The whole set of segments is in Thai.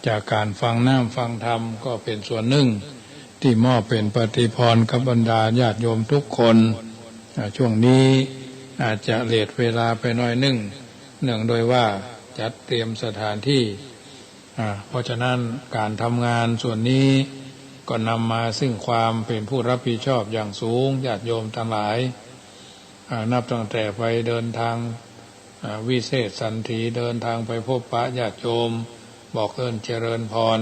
จากการฟังน้ำฟังธรรมก็เป็นส่วนหนึ่งที่มอบเป็นปฏิภรณ์กับบรรดาญาติโยมทุกคนช่วงนี้อาจจะเลทเวลาไปหน่อยหนึ่งเนื่องโดยว่าจัดเตรียมสถานที่เพราะฉะนั้นการทำงานส่วนนี้ก็นำมาซึ่งความเป็นผู้รับผิดชอบอย่างสูงญาติโยมทั้งหลายนับตั้งแต่ไปเดินทางวิเศษสันติเดินทางไปพบปะญาติโยมบอกเจริญพร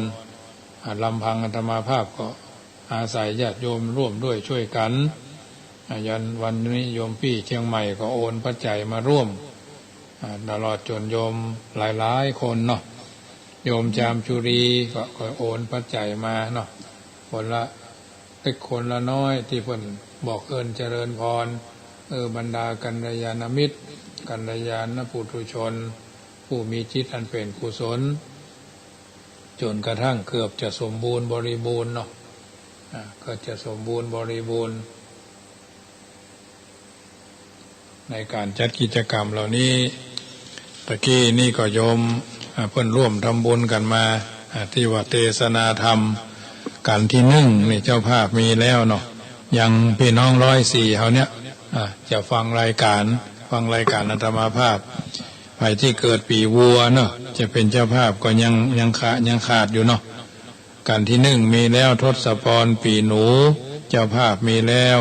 ลำพังอาตมาภาพก็อาศัยญาติโยมร่วมด้วยช่วยกันยันวันนี้โยมพี่เชียงใหม่ก็โอนปัจจัยมาร่วมตลอดจนโยมหลายๆคนเนาะโยมจามจุรีก็โอนปัจจัยมาเนาะคนละเล็กคนละน้อยที่เพิ่นบอกเจริญพรบรรดากัลยาณมิตรกัลยาณปุถุชนผู้มีจิตอันเป็นกุศลจนกระทั่งเกือบจะสมบูรณ์บริบูรณ์เนาะก็จะสมบูรณ์บริบูรณ์ในการจัดกิจกรรมเหล่านี้ตะกี้นี่ก็โยมเพิ่นร่วมทำบุญกันมาที่ว่าเทศนาธรรมกันที่1นี่เจ้าภาพมีแล้วเนาะยังพี่น้อง104เขาเนี่ยจะฟังรายการอาตมาภาพไปที่เกิดปีวัวเนาะจะเป็นเจ้าภาพก็ยังขาดอยู่เนาะกันที่1มีแล้วทศพรปีหนูเจ้าภาพมีแล้ว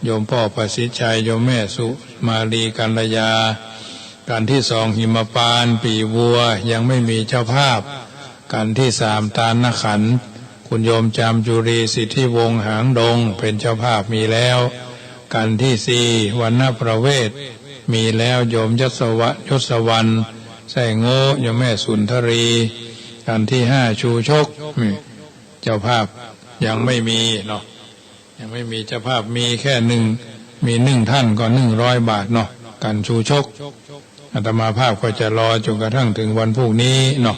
โยมพ่อประสิทธิ์ชัยโยมแม่สุมาลีกัลยากันที่2หิมพานต์ปีวัวยังไม่มีเจ้าภาพกันที่3ตาลนขันธ์คุณโยมจามจุรีสิทธิวงศ์หางดงเป็นเจ้าภาพมีแล้วกันที่4วรรณประเวศมีแล้วโยมยศวรรณไส้โง่โยมแม่สุนทรีกันที่5ชูชกเจ้าภาพยังไม่มีเนาะยังไม่มีเจ้าภาพมีแค่มี1ท่านก็100 บาทเนาะกันชูชกอาตมาภาพก็จะรอจนกระทั่งถึงวันพรุ่งนี้เนาะ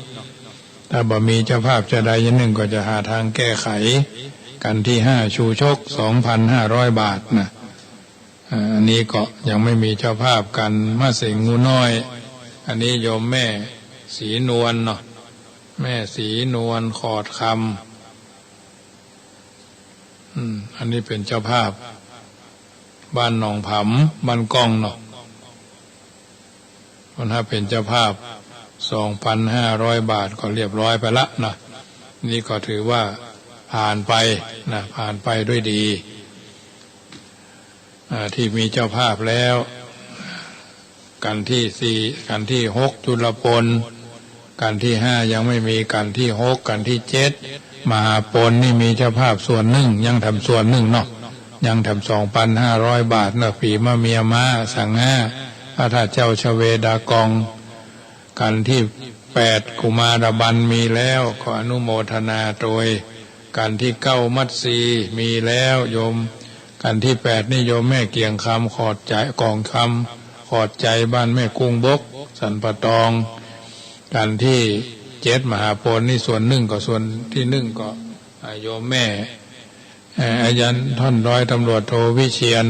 ถ้าบ่มีเจ้าภาพจะใดอย่างหนึ่งก็จะหาทางแก้ไขกันที่5ชูชก 2,500 บาทนะอันนี้ก็ยังไม่มีเจ้าภาพกันมาเสงงูน้อยอันนี้โยมแม่สีนวลเนาะแม่สีนวลขอดคำอันนี้เป็นเจ้าภาพบ้านหนองผำบ้านกองเนาะคนถ้าเป็นเจ้าภาพ 2,500 บาทก็เรียบร้อยไปละนะนี่ก็ถือว่าผ่านไปด้วยดีที่มีเจ้าภาพแล้วกันที่4กันที่6จุลพลกันที่5ยังไม่มีกันที่6กันที่7มหาปนนี่มีเจ้าภาพส่วนหนึ่งยังทำส่วนหนึ่งเนาะยังทำ 2,500 บาทนะฝีมะเมียม้าสัง5พระธาตุเจ้าชเวดากองกันที่8กุมารบันมีแล้วขออนุโมทนาโดยกันที่9มัตสีมีแล้วโยมกันที่8นี่โยมแม่เกียงคำขอดใจกองคำขอดใจบ้านแม่กุ้งบกสันปะตองกันที่7มหาปนนี่ส่วน1ก็ส่วนที่1ก็โยมแม่อาจารย์ท่านร้อยตำรวจโทวิเชียร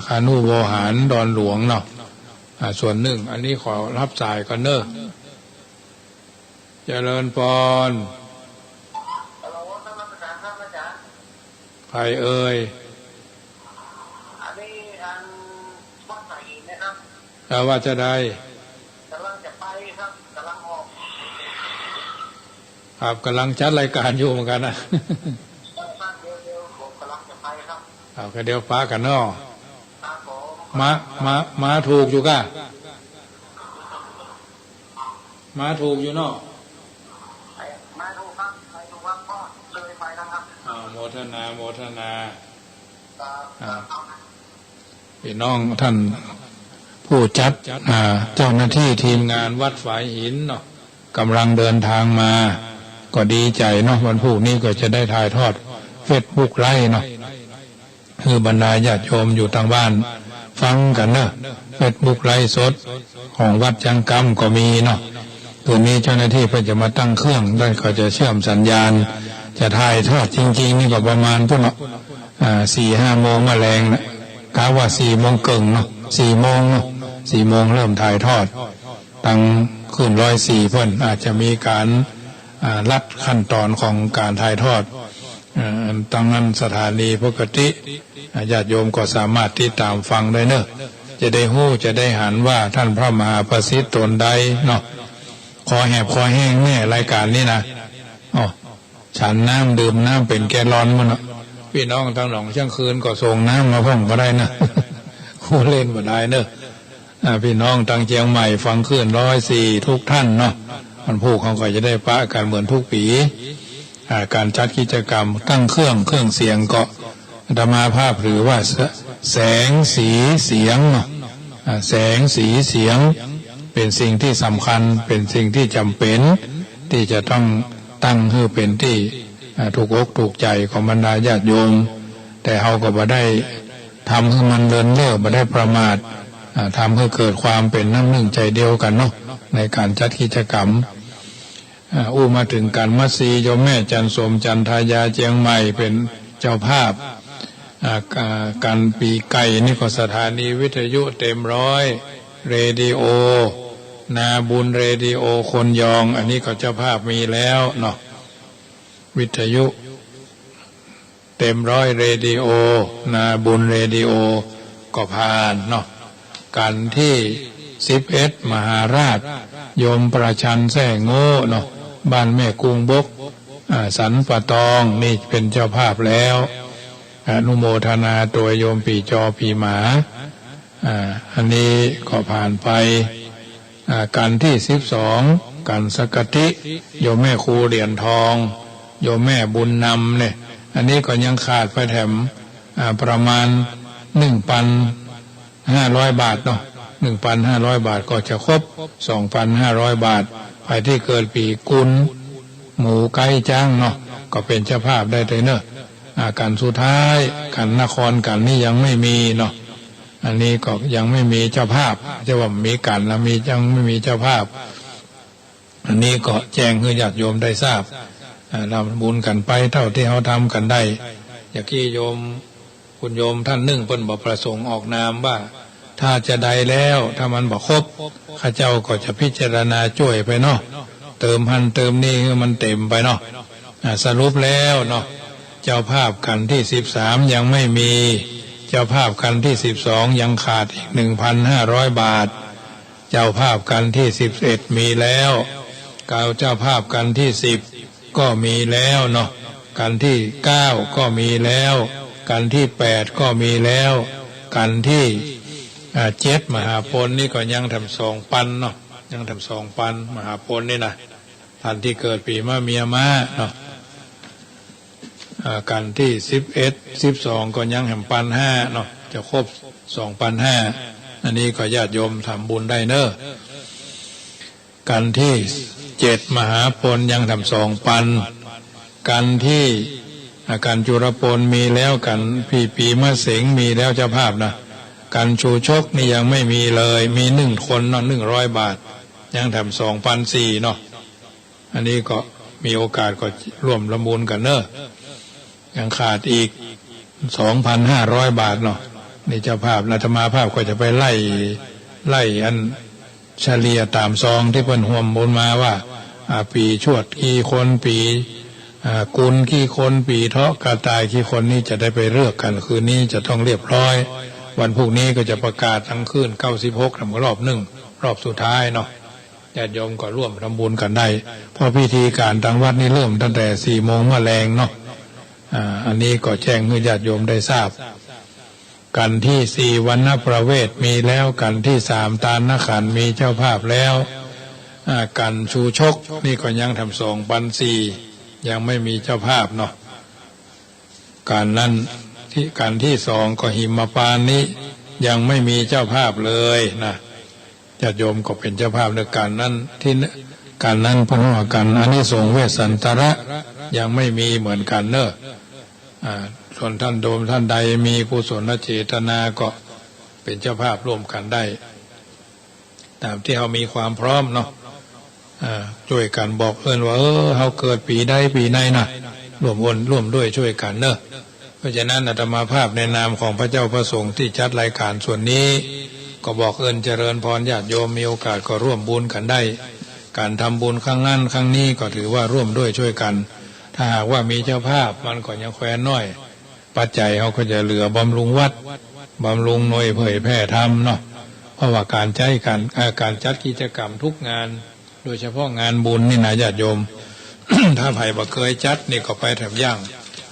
คานุโวหารดอนหลวงเนาะส่วน1อันนี้ขอรับสายกันเนอะเจริญพรใครเอ่ยอันนี้วัดไหนนะครับว่าจะได้กำลังจะไปครับกำลังออกครับกำลังจัดรายการอยู่เหมือนกันนะเดี๋ยวผมกำลังจะไปครับก็เดี๋ยวฟ้ากันเนาะมาถูกอยู่ก่ะมาถูกอยู่เนาะมาถูกครับพ่อเลยไปนะครับโมทนาพี่น้องท่านผู้จัดเจ้าหน้าที่ทีมงานวัดฝายหินเนาะกำลังเดินทางมาก็ดีใจเนาะวันพรุ่งนี้ก็จะได้ถ่ายทอดFacebookไลฟ์เนาะคือบรรดาญาติโยมอยู่ทางบ้านฟังกันเนาะFacebookไลฟ์สดของวัดจังกรรมก็มีเนาะตัวนี้เจ้าหน้าที่เพื่อจะมาตั้งเครื่องได้ก็จะเชื่อมสัญญาณจะถ่ายทอดจริงๆนี่ก็ประมาณพวก4-5 โมงมาแรงนะกะว่า4 โมงครึ่งเนาะ4 โมงเนาะ4 โมงเริ่มถ่ายทอดตั้งขึ้น104เพิ่นอาจจะมีการ ลัดขั้นตอนของการถ่ายทอดตั้งนั้นสถานีปกติญาติโยมก็สามารถที่ตามฟังได้เนอะจะได้หู้จะได้หันว่าท่านพระมหาประสิทธิ์ตนใดเนาะคอแหบคอแห้งแน่รายการนี้นะอ๋อฉันน้ำดื่มน้ำเป็นแกลลอนมันเนาะพี่น้องทางหนองเชียงคืนก็ส่งน้ำมาพ่องก็ได้นะคู่เล่นก็ได้เนอะพี่น้องทางเชียงใหม่ฟังขึ้น104ทุกท่านเนาะมันผู้เขาก็จะได้ปะกันเหมือนทุกปีการจัดกิจกรรมตั้งเครื่องเสียงก็ธรรมาภาพหรือว่าแสงสีเสียงเนาะแสงสีเสียงเป็นสิ่งที่สำคัญเป็นสิ่งที่จำเป็นที่จะต้องตั้งให้เป็นที่ถูกอกถูกใจของบรรดาญาติโยมแต่เขาก็บ่ได้ทำให้มันเลินเล่อบ่ได้ประมาททำให้เกิดความเป็นน้ำหนึ่งใจเดียวกันเนาะในการจัดกิจกรรมมาถึงการมัสซีโยมแม่จันสมจันทายาเจียงใหม่เป็นเจ้าภาพการปีไก่นี่ก็สถานีวิทยุเต็มร้อยเรดิโอนาบุญเรดิโอคนยองอันนี้ก็เจ้าภาพมีแล้วเนาะวิทยุเต็มร้อยเรดิโอนาบุญเรดิโอก็ผ่านเนาะกันที่11มหาราชโยมประชันแท่โง่เนาะบ้านแม่กุงบกสันปะตองนี่เป็นเจ้าภาพแล้วอนุโมทนาตัวโยมปีจอปีหมาอันนี้ก็ผ่านไปกันที่12กันสกติโยมแม่ครูเหรียญทองโยมแม่บุญนำเนี่ยอันนี้ก็ยังขาดไปแถมประมาณ 1,500 บาทเนาะ 1,500 บาทก็จะครบ 2,500 บาทไปที่เกิดปีกุลหมูไก่จ้างเนาะก็เป็นเจ้าภาพได้เลยเนอะการสุดท้ายกันนครกันนี่ยังไม่มีเนาะอันนี้ก็ยังไม่มีเจ้าภาพจะว่ามีกันแล้วมียังไม่มีเจ้าภาพอันนี้ก็แจ้งให้ญาติโยมได้ทราบทำบุญกันไปเท่าที่เขาทำกันได้อย่างที่โยมคุณโยมท่านหนึ่งเพิ่นบอกประสงค์ออกนามว่าถ้าจะได้แล้วถ้ามันบอกครบข้าเจ้าก็จะพิจารณาช่วยไปเนาะเติมหันเติมนี่มันเต็มไปเนาะสรุปแล้วเนาะเจ้าภาพกันที่13ยังไม่มีเจ้าภาพกันที่12ยังขาดอีก 1,500 บาทเจ้าภาพกันที่11มีแล้วเจ้าภาพกันที่10ก็มีแล้วเนาะกันที่9ก็มีแล้วกันที่8ก็มีแล้วกันที่7มหาพลนี่ก็ยังทำ2 ปันเนาะยังทำ2 ปันมหาพลนี่นะท่านที่เกิดปีมะเมียมาเนาะกันที่11 12ก็ยังแห่งปัน5เนาะจะครบ2,500อันนี้ก็ญาติโยมทำบุญได้เนอะกันที่7มหาพลยังทำ2 ปันกันที่การจุรพลมีแล้วกันปีมะเสงมีแล้วเจ้าภาพนะกันชูชกนี่ยังไม่มีเลยมี1 คนเนาะ100 บาทยังทำ2,400เนาะอันนี้ก็มีโอกาสก็ร่วมละมุนกันเนอะยังขาดอีก 2,500 บาทเนาะนี่เจ้าภาพอาตมาภาพก็จะไปไล่อันเฉลี่ยตามซองที่เพิ่นห่วมบุญมาว่าปีชวดกี่คนปีกุลกี่คนปีเทาะกระต่ายกี่คนนี่จะได้ไปเลือกกันคืนนี้จะต้องเรียบร้อยวันพรุ่งนี้ก็จะประกาศทั้งคืน96ทำรอบ1รอบสุดท้ายเนาะญาติโยมก็ร่วมทำบุญกันได้เพราะพิธีการทางวัดนี่เริ่มตั้งแต่4 โมงมะแรงเนาะอันนี้ก็แจ้งให้ญาติโยมได้ทราบกันที่4วันณประเวศมีแล้วกันที่3ตาลนขันมีเจ้าภาพแล้วกันชูชกนี่ก็ยังทำ2,400ยังไม่มีเจ้าภาพเนาะการนั้นที่กันที่2ก็หิมพานต์นี้ยังไม่มีเจ้าภาพเลยนะญาติโยมก็เป็นเจ้าภาพในการนั้นที่การนั้นเพราะว่ากันอานิสงส์เวสสันตระยังไม่มีเหมือนกันเนอะส่วนท่านโดมท่านใดมีกุศลเจตนาก็เป็นเจ้าภาพร่วมกันได้ตามที่เขามีความพร้อมเนาะช่วยกันบอกว่าเขาเกิดปีใดปีไหนนะร่วมด้วยช่วยกันเนอะเพราะฉะนั้นอาตมาภาพในนามของพระเจ้าพระสงฆ์ที่จัดรายการส่วนนี้ก็บอกเจริญพรญาติโยมมีโอกาสก็ร่วมบุญกันได้ การทำบุญครั้งนั้นครั้งนี้ก็ถือว่าร่วมด้วยช่วยกัน ถ้าหากว่ามีเจ้าภาพมันก็ยังแคว้นน้อยปัจจัยเขาก็จะเหลือบำรุงวัดบำรุงหน่วยเผยแพร่ธรรมเนาะเพราะว่าการจัดกิจกรรมทุกงานโดยเฉพาะงานบุญนี่นะญาติโยม ถ้าไผ่บ่เคยจัดนี่ก็ไปแถบย่าง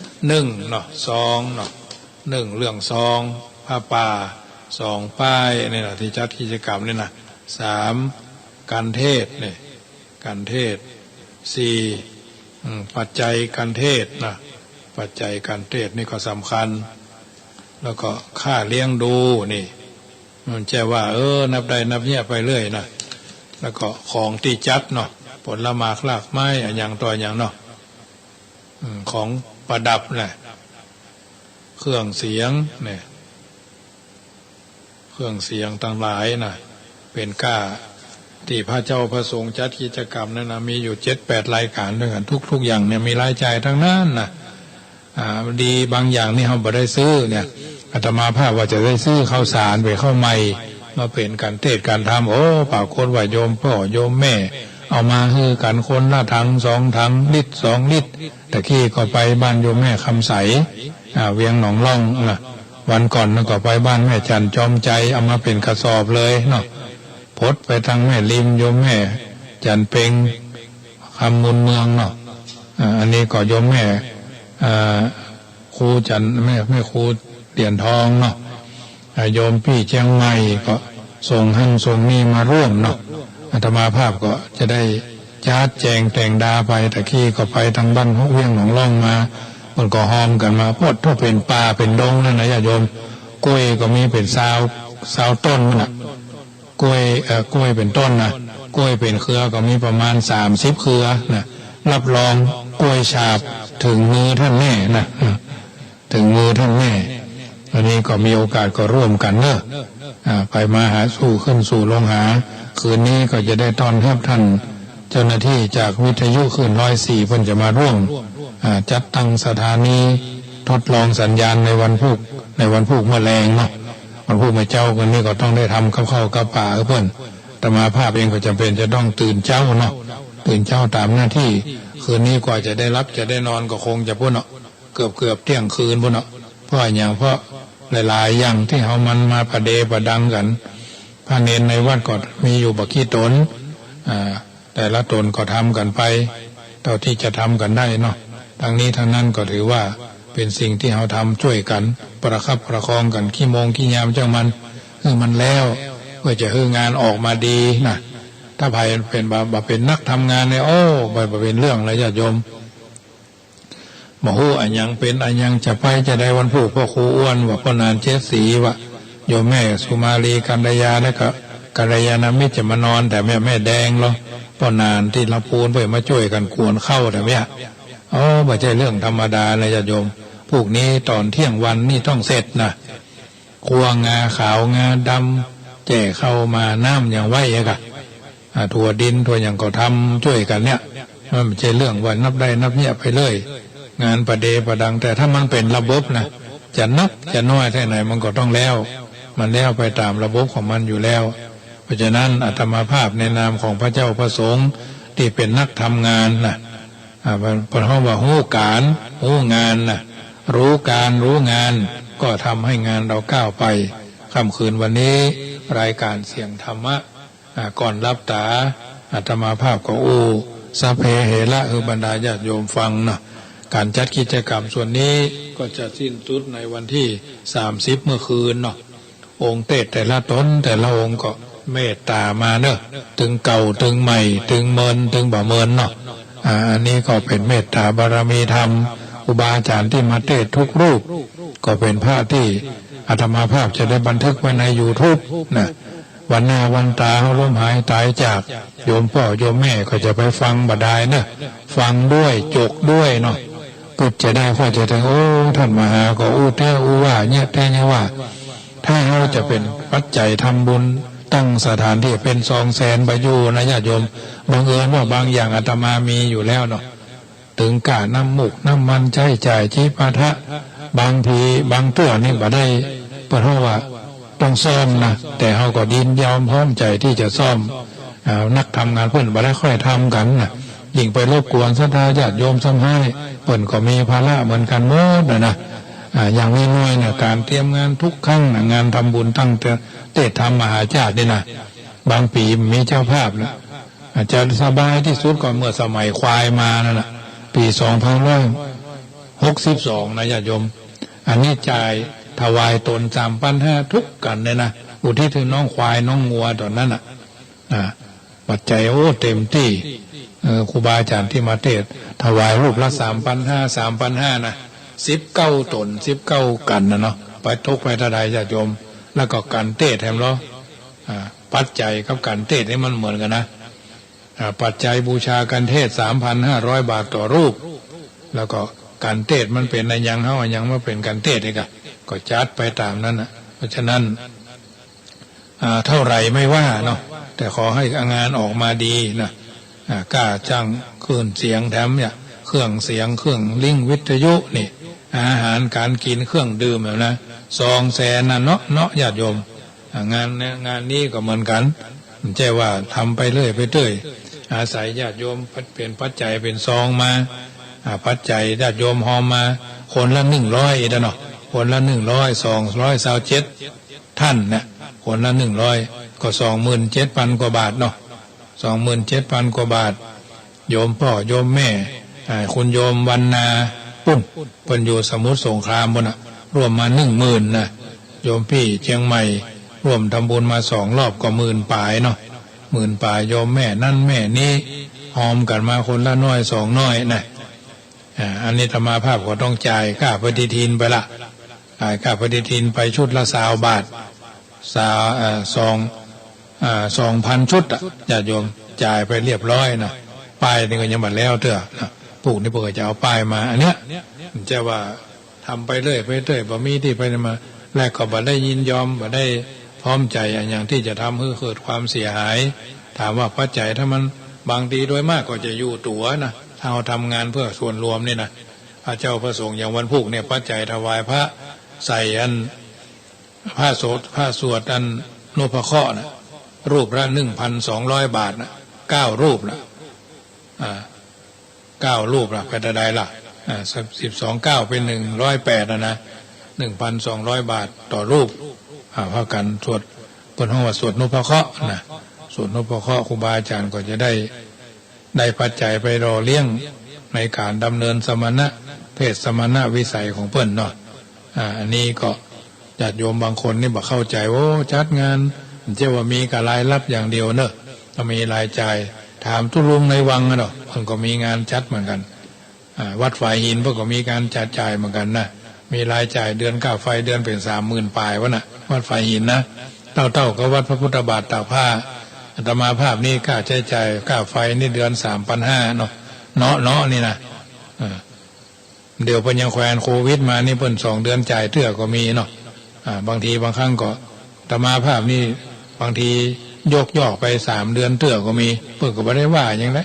1เนาะ2เนาะ1เรื่อง2ผ้าป่า2ป้ายนี่นะที่จัดกิจกรรมนี่นะ3การเทศนี่การเทศ4ปัจจัยการเทศนะปัจจัยการเทศนี่ก็สำคัญแล้วก็ค่าเลี้ยงดูนี่มันจะว่านับได้นับเนี่ยไปเรื่อยนะแล้วก็ของที่จัดเนาะผลละหมากลากไม้อย่างตัวอย่างเนาะของประดับแหละเครื่องเสียงเนี่ยเครื่องเสียงต่างหลายนะเป็นก้าที่พระเจ้าพระสงฆ์จัดกิจกรรมนั่นนะมีอยู่7-8รายการด้วยกันทุกอย่างเนี่ยมีรายจ่ายทั้งนั้นนะดีบางอย่างนี่เราไม่ได้ซื้อเนี่ยอาตมาภาพว่าจะได้ซื้อข้าวสารไปข้าวใหม่มาเป็นการเทศการทำป่าคนว่าโยมพ่อโยมแม่เอามาฮือกันคนละถัง2 ถังลิตร2 ลิตรแต่ขี้ก็ไปบ้านโยมแม่คำใสเวียงหนองล่องนะวันก่อนก็ไปบ้านแม่จันจอมใจเอามาเป็นกระสอบเลยเนาะพดไปทางแม่ริมโยมแม่จันเพ็งคำมูลเมืองเนาะอันนี้ก็โยมแม่ครูจันแม่ครูเตียนทองเนาะโยมพี่เชียงใหม่ก็ส่งหั่นส่งนี่มาร่วมเนาะอาตมาภาพก็จะได้จัดแจงแต่งดาไปตะกี้ก็ไปทางบ้านห้องเวียงหนองล่องมามันก็หอมกันมาพดทั่วเป็นป่าเป็นดงนั่นนะญาติโยมกล้วยก็มีเป็นซาวต้นน่ะกล้วยเป็นต้นนะกล้วยเป็นเครือก็มีประมาณ30เครือนะรับรองกล้วยฉาบถึงมือท่านแน่นะถึงมือท่านแน่อันนี้ก็มีโอกาสก็ร่วมกันเนอะไปมาหาสู่ขึ้นสู่ลงหาคืนนี้ก็จะได้ต้อนรับท่านเจ้าหน้าที่จากวิทยุคืน104เพิ่นจะมาร่วมจัดตั้งสถานีทดลองสัญญาณในวันพุธเมื่อแรงเนาะวันพุธมาเจ้ากันนี่ก็ต้องได้ทำข้าวกับป่าเพิ่นแต่มาภาพเองก็จำเป็นจะต้องตื่นเช้าเนาะตื่นเช้าตามหน้าที่คืนนี้กว่าจะได้รับจะได้นอนก็คงจะพุ่นเนาะเกือบเที่ยงคืนพุ่นเนาะเพราะหลายๆอย่างที่เขามันมาประเดประดังกันพระเนรในวัดก็มีอยู่บักขี้ตนแต่ละตนก็ทำกันไปเท่าที่จะทำกันได้เนาะทางนี้ทางนั้นก็ถือว่าเป็นสิ่งที่เขาทำช่วยกันประคับประคองกันขี้โมงขี้ยามจังมันแล้วเพื่อจะให้งานออกมาดีนะถ้าใครเป็นนักทำงานเนี่ยเป็นเรื่องอะไรญาติโยมบ่ฮู้อันยังเป็นอันยังจะไปจะได้วันพุธพ่อครูอ้วนว่าพ่อนานเจสีว่าโยมแม่สุมาลีกัลยาแล้วก็กัลยาณมิตรจะมานอนแต่แม่แดงหรอพ่อนานที่ลำพูนเพื่อมาช่วยกันกวนเข้าแต่ไม่ไม่ใช่เรื่องธรรมดาเลยญาติโยมพวกนี้ตอนเที่ยงวันนี่ต้องเสร็จนะควงงาขาวงาดำแจกเข้ามาน้ำอย่างไว้กะถั่วดินถั่วอย่างก็ทำช่วยกันเนี่ยมันไม่ใช่เรื่องว่านับได้นับเนี่ยไปเลยงานประเดประดังแต่ถ้ามันเป็นระบบนะจะนับจะน้อยแค่ไหนมันก็ต้องแล้วมันแล้วไปตามระบบของมันอยู่แล้วเพราะฉะนั้นอาตมาภาพในนามของพระเจ้าพระสงฆ์ที่เป็นนักทำงานนะเพราะว่ารู้การรู้งานนะรู้การรู้งานก็ทำให้งานเราก้าวไปค่ำคืนวันนี้รายการเสียงธรรมะก่อนรับตาอาตมาภาพก็สัพเพเหระบรรดาญาติโยมฟังนะการจัดกิจกรรมส่วนนี้ก็จะสิ้นสุดในวันที่30เมื่อคืนเนาะองค์เทศแต่ละตนแต่ละองค์ก็เมตตามาเนอะถึงเก่าถึงใหม่ถึงเมินถึงบ่เมินเนาะอันนี้ก็เป็นเมตตาบารมีธรรมครูบาอาจารย์ที่มาเทศทุกรูปก็เป็นพระที่อาตมาภาพจะได้บันทึกไว้ใน YouTube นะวันหน้าวันตาเขาล้มหายตายจากโยมพ่อโยมแม่ก็จะไปฟังบัดได้นะฟังด้วยจกด้วยเนาะก็จะได้ข้อจะถึงท่านมหาก็แท้ว่าเนี่ยแท้เนี่ยว่าถ้าเราจะเป็นปัจจัยทำบุญตั้งสถานที่เป็น200,000 บายูนะญาติโยมบังเอิญว่าบางอย่างอาตมามีอยู่แล้วเนาะถึงกะน้ำมุกน้ำมันใช้จ่ายชีพาทะบางทีบางตัวนี่บ่ได้เพราะว่าต้องซ่อมนะแต่เขาก็ดินยอมพร้อมใจที่จะซ่อม นักทำงานเพิ่นบ่ได้ค่อยทำกันนะยิ่งไปรบกวนศรัทธาญาติโยมซ้ำให้เพิ่นก็มีภาระเหมือนกันหมดนะอย่างน้อยๆเนี่ยการเตรียมงานทุกครั้งนะงานทำบุญตั้งเตะทำมหาญาตินี่นะบางปีมีเจ้าภาพนะอาจจะสบายที่สุดก่อนเมื่อสมัยควายมานั่นแหละปี2562นะญาติโยมอันนี้จ่ายถวายตน3,500ทุกกันเลยนะอุทิศถึงน้องควายน้องงัวตอนนั้นน่ะปัจจัยเต็มที่ครูบาอาจารย์ที่มาเทศถวายรูปละ3,500นะ19 ตน19กันนะเนาะไปทุกไปทลายญาติโยมแล้วก็การเทศแถมเนาะปัจจัยกับการเทศนี่มันเหมือนกันนะปัจจัยบูชาการเทศ 3,500 บาทต่อรูปแล้วก็การเทศมันเป็นอะไรยังเฮายังมาเป็นการเทศนี่ก็จัดไปตามนั้นนะเพราะฉะนั้นเท่าไหร่ไม่ว่าเนาะแต่ขอให้งานออกมาดีนะกล้าจ้างเครื่องเสียงแถมเนี่ยเครื่องเสียงเครื่องลิงวิทยุนี่อาหารการกินเครื่องดื่มแบบนะ200,000นะเนาะญาติโยมงานนี้ก็เหมือนกันไม่ใช่ว่าทำไปเรื่อยไปเรื่อยอาศัยญาติโยมเป็นปัจจัยเป็นซองมาปัจจัยญาติโยมหอมมาคนละ100เนาะคนละ100 227ท่านเนี่ยคนละ100ก็27,000 กว่าบาทเนาะ27,000 กว่าบาทโยมพ่อโยมแม่คุณโยมวรรณาปุ้นเพิ่นอยู่สมุทรสงครามบ่น่ะรวมมา 10,000 นะโยมพี่เชียงใหม่ร่วมทำบุญมา2 รอบก็10,000 ปลายเนาะ10,000 ปลายโยมแม่นั่นแม่นี้หอมกันมาคนละน้อย2น้อยนะอันนี้ธรรมาภาพก็ต้องจ่ายค่าปฏิทินไปละค่าปฏิทินไปชุดละ20 บาท2,000 ชุดญาติโยมจ่ายไปเรียบร้อยนะป้ายนี่ก็ยังบัดแล้วเถอะนะปลูกนี่เปิดจะเอาป้ายมาอันเนี้ยมันจะว่าทำไปเรื่อยไปเรื่อยบ่มีที่ไปมาแรกก็บ่ได้ยินยอมบ่ได้พร้อมใจอย่างที่จะทำให้เกิดความเสียหายถามว่าปัจจัยถ้ามันบางทีโดยมากก็จะอยู่ตัวนะถ้าเราทำงานเพื่อส่วนรวมนี่นะพระเจ้าพระสงฆ์อย่างวันพุธเนี่ยปัจจัยถวายพระใส่อันผ้าสวดอันนพเคราะห์นะรูปละ 1,200 บาทนะ9 รูปนะ9 รูปละเป็นอะไรล่ะ12 9เป็น108นะ 1,200 บาทต่อรูปพากันสวดบนห้องว่าสวดนพเคราะห์นะสวดนพเคราะห์ครูบาอาจารย์ก็จะได้ปัจจัยไปรอเลี้ยงในการดำเนินสมณะเพศสมณะวิสัยของเพิ่นเนาะอันนี้ก็ญาติโยมบางคนนี่บอกเข้าใจจัดงานเจ้าว่ามีกับรายรับอย่างเดียวเนอะก็มีรายจ่ายถามทุลุงในวังเนาะเพิ่นก็มีงานจัดเหมือนกันวัดฝ่ายหินเพิ่นก็มีการจัดจ่ายเหมือนกันนะมีรายจ่ายเดือนค่าไฟเดือนเป็น 30,000 ปลายวะน่ะวัดฝ่ายหินนะเท่ากับวัดพระพุทธบาทตากผ้าอาตมาภาพนี่ค่าใช้จ่ายค่าไฟนี่เดือน 3,500 เนาะนี่นะเดี๋ยวเพิ่นยังแควนโควิดมานี่เพิ่น2 เดือนจ่ายเทื่อก็มีเนาะบางทีบางครั้งก็อาตมาภาพนี่บางทียกไป3 เดือนเทื่อก็มีเพิ่นก็บ่ได้ว่าหยังได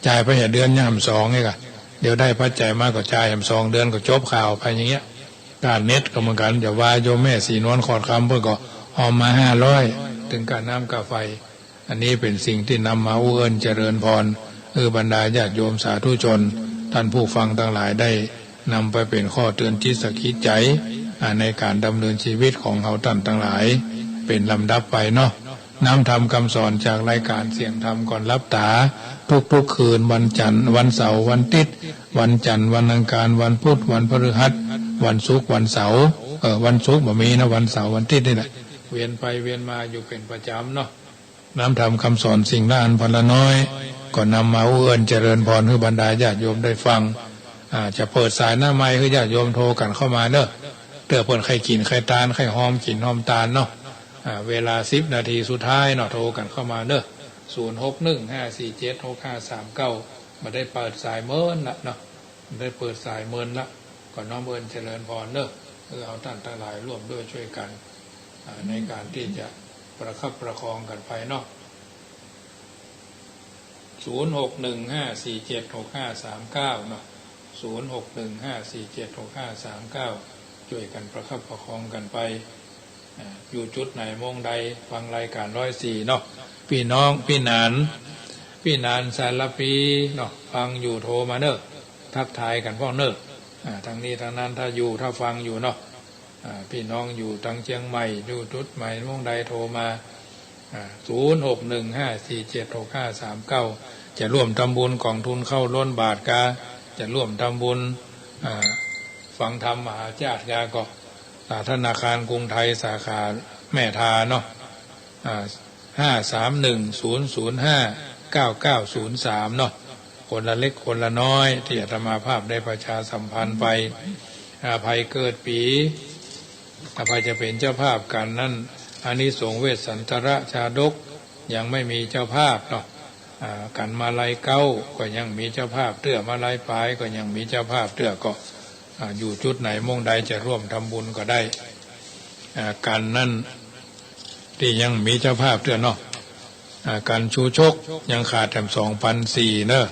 จ่ายไปเดือนยัง2นี่ก็เดี๋ยวได้ปัจจัยมากก็จ่าย2 เดือนก็จบข่าวไปอย่างเงี้ยการเน็ตก็เหมือนกันอย่าว่าโยมแม่สีนวลขอดคำเพิ่นก็เอามา500ถึงการน้ำกาไฟอันนี้เป็นสิ่งที่นำมาอุเอิญเจริญพรบรรดาญาติโยมสาธุชนท่านผู้ฟังทั้งหลายได้นำไปเป็นข้อเตือนจิตสกิจใจในการดำเนินชีวิตของเฮาท่านทั้งหลายเป็นลำดับไปเนาะน้ำธรรมคำสอนจากรายการเสียงธรรมก่อนรับตาทุกคืนวันจันทร์วันเสาร์วันอาทิตย์วันจันทร์วันอังคารวันพุธวันพฤหัสวันศุกร์วันเสาร์วันศุกร์บ่มีนะวันเสาร์วันอาทิตย์นี่แหละเวียนไปเวียนมาอยู่เป็นประจำเนาะน้ำธรรมคำสอนสิ่งละอันพันละน้อยก็นำมาอุเอิญเจริญพรให้บรรดาญาติโยมได้ฟังจะเปิดสายหน้าไม้ให้ญาติโยมโทรกันเข้ามาเด้อเพื่อเพิ่นใครกินใครตาลใครหอมกินหอมตาลเนาะเวลา10 นาทีสุดท้ายเนาะโทรกันเข้ามาเด้อ0615476539มาได้เปิดสายเมินละเนาะได้เปิดสายเมินละก่อนน้อมเอิญเจริญพรเด้อเอาท่านทั้งหลายร่วมด้วยช่วยกันในการที่จะประคับประคองกันไปเนาะ0615476539เนาะ0615476539ช่วยกันประคับประคองกันไป อยู่จุดไหนมงใดฟังรายการ104เนาะพี่น้องพี่นานสารปีเนาะฟังอยู่โทรมาเนอะทักทายกันพ่อเนอะทางนี้ทางนั้นถ้าอยู่ถ้าฟังอยู่เนาะพี่น้องอยู่ทางเชียงใหม่อยู่จุดไหนมงใดโทรมา0615476539จะร่วมทำบุญกองทุนเข้าล้นบาทกาจะร่วมทำบุญฟังธรรมมหาญาติกาก็ธนาคารกรุงไทยสาขาแม่ทาเนาะ531005990เนาะคนละเล็กคนละน้อยที่อาตมาภาพได้ประชาสัมพันธ์ไปภัยเกิดปีภัยจะเป็นเจ้าภาพกันนั่นอานิสงส์เวสสันตระชาดกยังไม่มีเจ้าภาพเนาะกันมาลัยเก้าก็ยังมีเจ้าภาพเตื้อมาลัยปลายก็ยังมีเจ้าภาพเตื้อก็อยู่จุดไหนมงใดจะร่วมทำบุญก็ได้กันนั่นที่ยังมีเจ้าภาพเตื้อเนาะการชูชกยังขาดแถม2,400เนอะ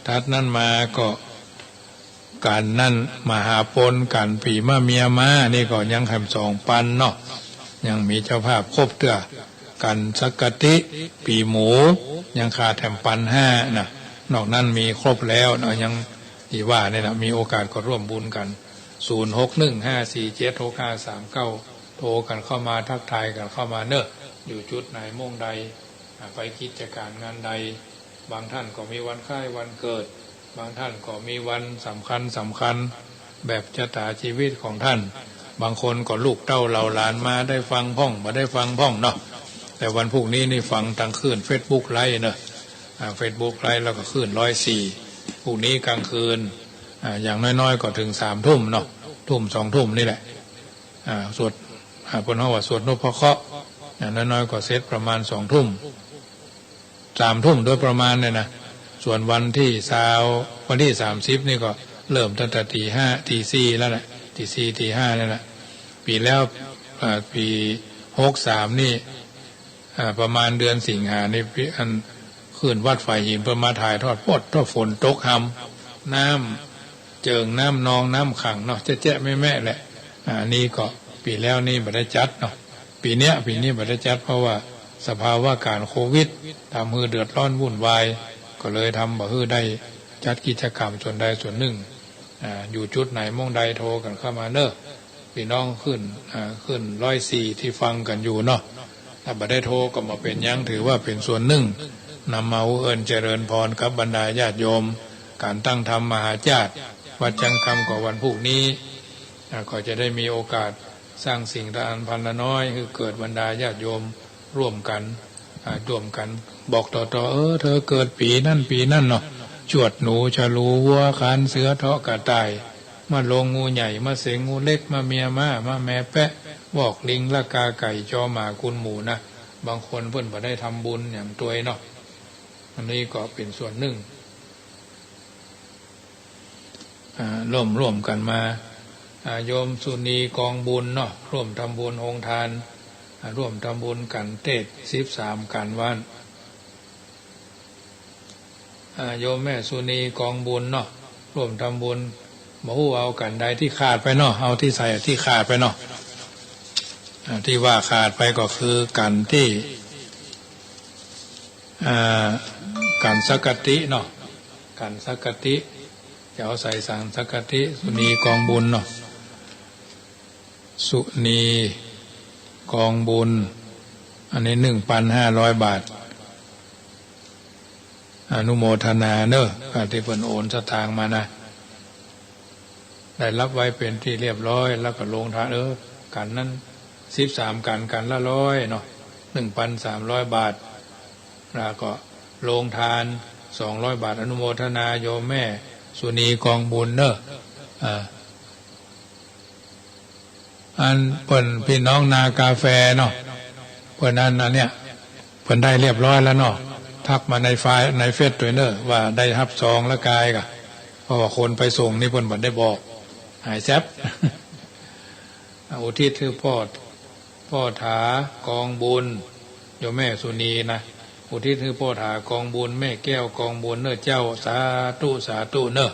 ทัดนั้นมาก็การนั่นมหาปนการปีมาเมียมานี่ก็ยังแถม2,000เนาะยังมีเจ้าภาพครบเตื้อกันสักกติปีหมูยังขาดแถม1,500นะนอกนั้นมีครบแล้วเนาะยังที่ว่าเนี่ยนะมีโอกาสก็ร่วมบุญกัน0615476539โทรกันเข้ามาทักทายกันเข้ามาเนอะอยู่จุดไหนมงใดไปกิจการงานใดบางท่านก็มีวันคล้ายวันเกิดบางท่านก็มีวันสำคัญแบบชะตาชีวิตของท่านบางคนก็ลูกเต้าเหล่าหลานมาได้ฟังพ่องมาได้ฟังพ่องเนาะแต่วันพรุ่งนี้นี่ฟังทางคลื่น Facebook ไลฟ์เนอะFacebook ไลฟ์แล้วก็คลื่น104พรุ่งนี้กลางคืนอย่างน้อยๆก็ถึง3 ทุ่มเนาะทุ่ม2 ทุ่มนี่แหละสวดพนว่าสวดนพเคราะห์อย่างน้อยๆก็เสร็จประมาณ2 ทุ่ม3 ทุ่มโดยประมาณเนี่ยนะส่วนวันที่วันที่30นี่ก็เริ่มตั้งแต่ตี 5 ตี 4แล้วแหละตี 4 ตี 5นั่นแหละปีแล้วปี63นี่ประมาณเดือนสิงหานี่อันขึ้นวัดไฟหินเพื่อมาถ่ายทอดฝนตกหำน้ำเจิงน้ำนองน้ำขังเนาะแจ๊ะแม่แหละนี่ก็ปีแล้วนี่ไม่ได้จัดเนาะปีนี้ไม่ได้จัดเพราะว่าสภาวะการโควิดทำให้เดือดร้อนวุ่นวายก็เลยทำบ่ให้ได้จัดกิจกรรมส่วนใดส่วนหนึ่งอยู่จุดไหนมองใดโทรกันเข้ามาเนอะพี่น้องขึ้น104ที่ฟังกันอยู่เนาะถ้าบ่ได้โทรก็มาเป็นยังถือว่าเป็นส่วนหนึ่งนำมาเอิญเจริญพรกับบรรดาญาติโยมการตั้งธรรมมหาญาติวัดจังคำกว่าวันพรุ่งนี้ก็จะได้มีโอกาสสร้างสิ่งละอันพันละน้อยคือเกิดบรรดาญาติโยมร่วมกันบอกต่อเธอเกิดปีนั่นเนาะจวดหนูฉลูวัวคานเสือเทาะกระต่ายมาลงงูใหญ่มาเสงงูเล็กมาเมียมาแม่แปะบอกลิงละกาไก่จอหมากุนหมูนะบางคนเพิ่นบ่ได้ทำบุญอย่างตัวเนาะอันนี้ก็เป็นส่วนหนึ่งร่วมกันมาโยมสุนีกองบุญเนาะร่วมทำบุญองค์ทานร่วมทำบุญกันเทศ13กันวันโยมแม่สุนีกองบุญเนาะร่วมทำบุญบ่ฮู้เอากันใดที่ขาดไปเนาะเอาที่ใส่ที่ขาดไปเนาะที่ว่าขาดไปก็คือกันที่กันสักกติเนาะกันสักกติจะเอาใส่สังสักกติสุนีกองบุญเนาะสุนีกองบุญอันนี้ 1,500 บาทอนุโมทนาเนอะที่เพิ่นโอนสตางค์มานะได้รับไว้เป็นที่เรียบร้อยแล้วก็ลงทานกันนั้น13กันละ100เนาะ 1,300 บาทแล้วก็ลงทาน200 บาทอนุโมทนาโยมแม่สุนีกองบุญเนอะอันเพิ่นพี่น้องนากาแฟเนาะเพิ่นนั้นเนี่ยเพิ่นได้เรียบร้อยแล้วเนาะทักมาในเฟซตัวเนอะว่าได้รับซองละกายกะเพราะว่าคนไปส่งนี่เพิ่นบ่ได้บอกหายแซ่บอุทิศคือพ่อถากองบุญโยมแม่สุนีนะอุทิศคือพ่อถากองบุญแม่แก้วกองบุญเนอะเจ้าสาธุเนอะ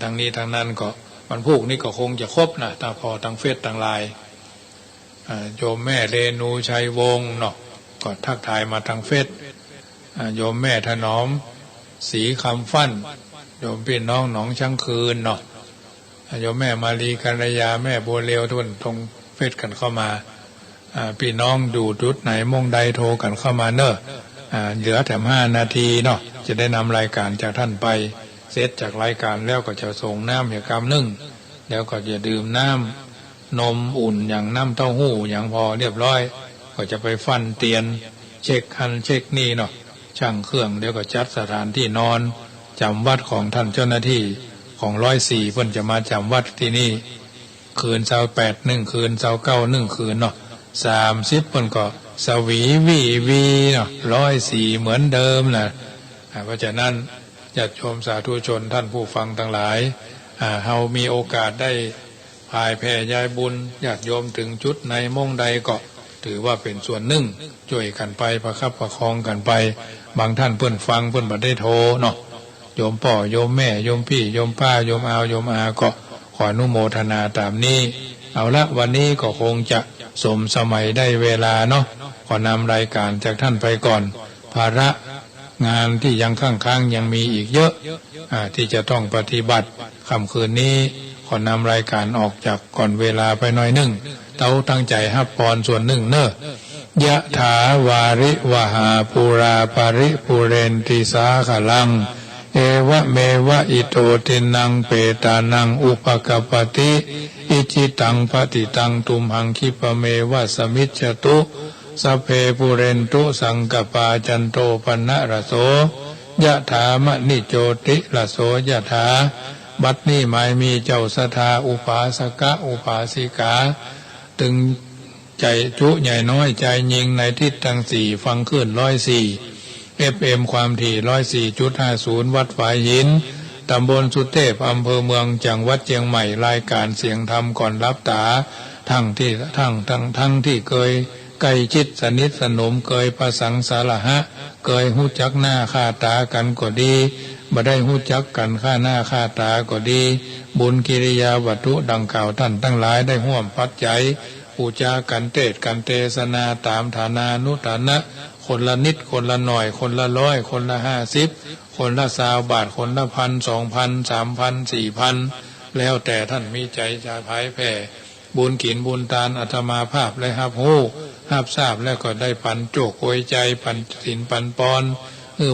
ทางนี้ทางนั้นก็วันพุธนี้ก็คงจะครบนะทางพอทางเฟซทางไลน์ โยมแม่เรนูชัยวงศ์เนาะก็ทักทายมาทางเฟซโยมแม่ถนอมศรีคำฟั่นโยมพี่น้องหนองช่างคืนเนาะโยมแม่มาลีกัญญาแม่บัวเร็วทุนตรงเฟซกันเข้ามาพี่น้องดูจุดไหนมงใดโทรกันเข้ามาเนอะเหลือแถม5 นาทีเนาะจะได้นำรายการจากท่านไปเสร็จจากรายการแล้วก็จะส่งน้ำอย่างกำนึ่งแล้วก็จะดื่มน้ำนมอุ่นอย่างน้ำเต้าหู้อย่างพอเรียบร้อยก็จะไปฟันเตียนเช็คหันเช็คนี่เนาะช่างเครื่องเดี๋ยวก็จัดสถานที่นอนจำวัดของท่านเจ้าหน้าที่ของ104เพิ่นจะมาจำวัดที่นี่คืน28 1 คืน29 1 คืนเนาะ30เพิ่นก็สวีวีเนาะ104เหมือนเดิมนะเพราะฉะนั้นญาติโยมสาธุชนท่านผู้ฟังทั้งหลายเฮามีโอกาสได้พายแผ่ยายบุญญาติโยมถึงจุดในมงใดก็ถือว่าเป็นส่วนหนึ่งช่วยกันไปประคับประคองกันไปบางท่านเพิ่นฟังเพิ่นบ่ได้โทรเนาะโยมพ่อโยมแม่โยมพี่โยมป้าโยมอาวโยมอาก็ขออนุโมทนาตามนี้เอาละวันนี้ก็คงจะสมสมัยได้เวลาเนาะขอนำรายการจากท่านไปก่อนภาระงานที่ยังค้างยังมีอีกเยอะที่จะต้องปฏิบัติค่ำคืนนี้ขอนำรายการออกจากก่อนเวลาไปหน่อยหนึ่งเต้าตั้งใจฮับพรส่วนหนึ่งเนอะยะถาวาริวหาปูราปาริปุเรนติสาขลังเอวะเมวะอิโตตินังเปตานังอุปกปติอิจิตังปฏิตังตุมหังคิปเมวะสมิจฉตุสัพเพปุเรนตุสังกปาจันโตปนะระโสยะถามณิโจติระโสยะถาบัดนี้หมายมีเจ้าศรัทธาอุปาสกะอุปาสิกาตึงใจจุใหญ่น้อยใจยิงในทิศทั้ง4ฟังขึ้น104 FM ความถี่104.50 วัดฝายหินตำบลสุเทพอำเภอเมืองจังหวัดเชียงใหม่รายการเสียงธรรมก่อนรับตาทั้งที่เคยใกล้ชิดสนิทสนมเคยประสังสาระหะเคยหู้จักหน้าค่าตากันก็ดีบ่ได้หู้จักกันค่าหน้าค่าตาก็ดีบุญกิริยาวัตถุดังกล่าวท่านทั้งหลายได้ร่วมปัจจัยปูจากันเทศกันเทศนาตามฐานานุฐานะคนละนิดคนละหน่อยคนละ100คนละ50คนละ20 บาทคนละ1,000 2,000 3,000 4,000แล้วแต่ท่านมีใจจะพายแผ่บุญกินบุญทานอาตมาภาพและฮับฮู้ฮับทราบแล้วก็ได้ปันโจกโวยใจปันศีลปันปอน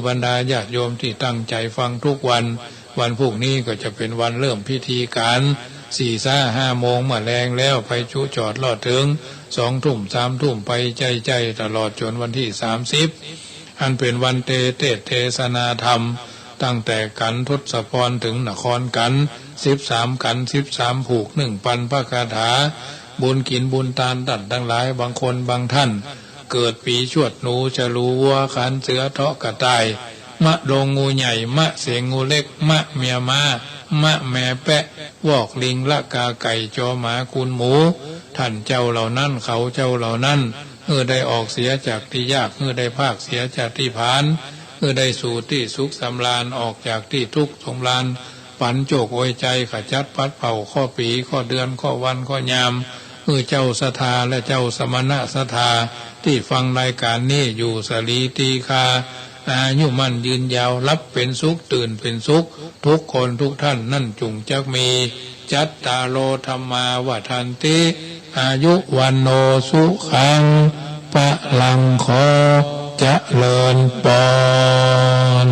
บรรดาญาติโยมที่ตั้งใจฟังทุกวันพรุ่งนี้ก็จะเป็นวันเริ่มพิธีการ4-5 โมงมาแรงแล้วไปชุจอดลอดถึง2 ทุ่ม3 ทุ่มไปใจตลอดจนวันที่30อันเป็นวันเทศนาธรรมตั้งแต่กันทศพรถึงนครกัน13กัน13ผูก1ปันพระคาถาบุญกินบุญทานท่านทั้งหลายบางคนบางท่านเกิดปีชวดหนูฉลูวัวขันเสือเทาะกระต่ายมะโดงงูใหญ่มะเสียงงูเล็กมะเมียม้ามะแม่แปะวอกลิงละกาไก่จอหมาคุณหมูท่านเจ้าเหล่านั้นเขาเจ้าเหล่านั้นได้ออกเสียจากที่ยากได้ภาคเสียจากที่ผานได้สู่ที่สุขสำราญออกจากที่ทุกข์สำราญปันโจกโอยใจขจัดปัดเป่าข้อปีข้อเดือนข้อวันข้อยามเจ้าศรัทธาและเจ้าสมณะศรัทธาที่ฟังรายการนี้อยู่สลีตีคาอายุมั่นยืนยาวรับเป็นสุขตื่นเป็นสุขทุกคนทุกท่านนั่นจุงจักมีจัตตาโลธรรมาวัฏันติอายุวันโนสุขังปะลังขอเจริญปอน